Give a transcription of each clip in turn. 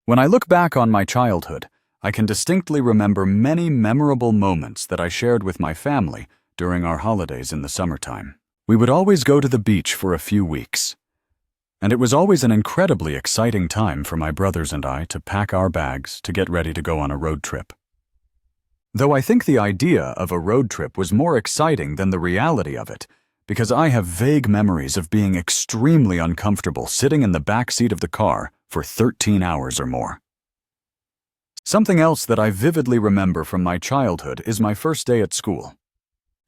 When I look back on my childhood, I can distinctly remember many memorable moments that I shared with my family during our holidays in the summertime. We would always go to the beach for a few weeks, and it was always an incredibly exciting time for my brothers and I to pack our bags to get ready to go on a road trip. Though I think the idea of a road trip was more exciting than the reality of it, because I have vague memories of being extremely uncomfortable sitting in the back seat of the car for 13 hours or more. Something else that I vividly remember from my childhood is my first day at school.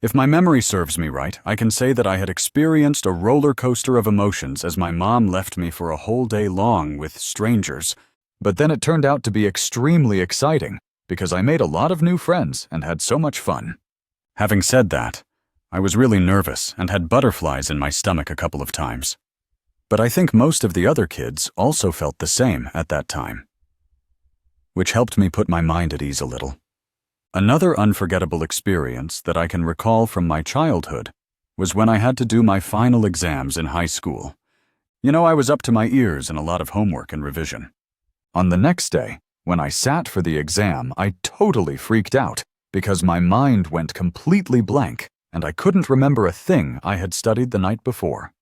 If my memory serves me right, I can say that I had experienced a roller coaster of emotions as my mom left me for a whole day long with strangers, but then it turned out to be extremely exciting because I made a lot of new friends and had so much fun. Having said that, I was really nervous and had butterflies in my stomach a couple of times. But I think most of the other kids also felt the same at that time, which helped me put my mind at ease a little. Another unforgettable experience that I can recall from my childhood was when I had to do my final exams in high school. I was up to my ears in a lot of homework and revision. On the next day, when I sat for the exam, I totally freaked out because my mind went completely blank and I couldn't remember a thing I had studied the night before.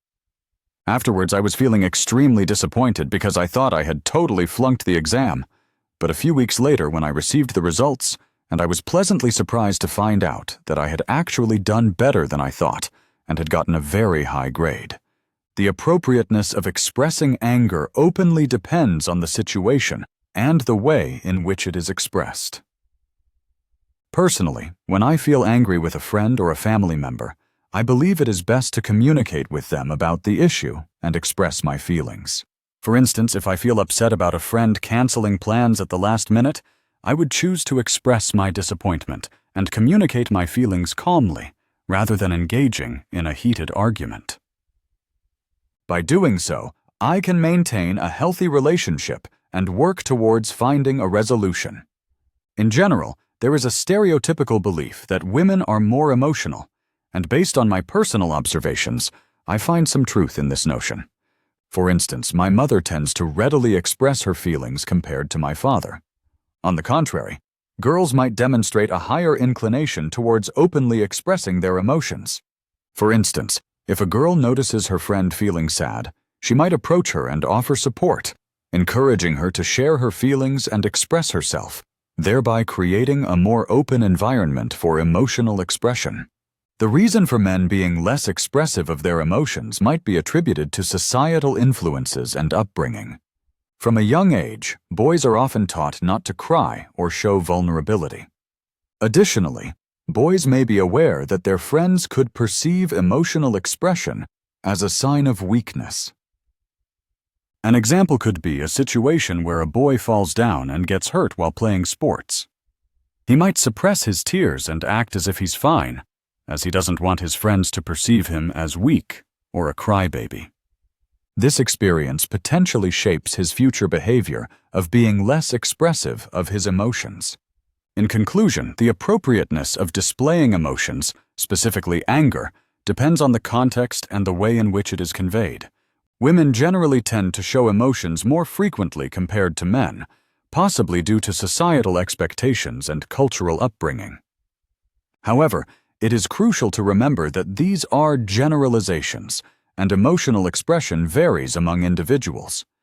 Afterwards, I was feeling extremely disappointed because I thought I had totally flunked the exam. But a few weeks later, when I received the results, and I was pleasantly surprised to find out that I had actually done better than I thought and had gotten a very high grade. The appropriateness of expressing anger openly depends on the situation and the way in which it is expressed. Personally, when I feel angry with a friend or a family member, I believe it is best to communicate with them about the issue and express my feelings. For instance, if I feel upset about a friend canceling plans at the last minute, I would choose to express my disappointment and communicate my feelings calmly, rather than engaging in a heated argument. By doing so, I can maintain a healthy relationship and work towards finding a resolution. In general, there is a stereotypical belief that women are more emotional, and based on my personal observations, I find some truth in this notion. For instance, my mother tends to readily express her feelings compared to my father. On the contrary, girls might demonstrate a higher inclination towards openly expressing their emotions. For instance, if a girl notices her friend feeling sad, she might approach her and offer support, encouraging her to share her feelings and express herself, thereby creating a more open environment for emotional expression. The reason for men being less expressive of their emotions might be attributed to societal influences and upbringing. From a young age, boys are often taught not to cry or show vulnerability. Additionally, boys may be aware that their friends could perceive emotional expression as a sign of weakness. An example could be a situation where a boy falls down and gets hurt while playing sports. He might suppress his tears and act as if he's fine, as he doesn't want his friends to perceive him as weak or a crybaby. This experience potentially shapes his future behavior of being less expressive of his emotions. In conclusion, the appropriateness of displaying emotions, specifically anger, depends on the context and the way in which it is conveyed. Women generally tend to show emotions more frequently compared to men, possibly due to societal expectations and cultural upbringing. However, it is crucial to remember that these are generalizations, and emotional expression varies among individuals.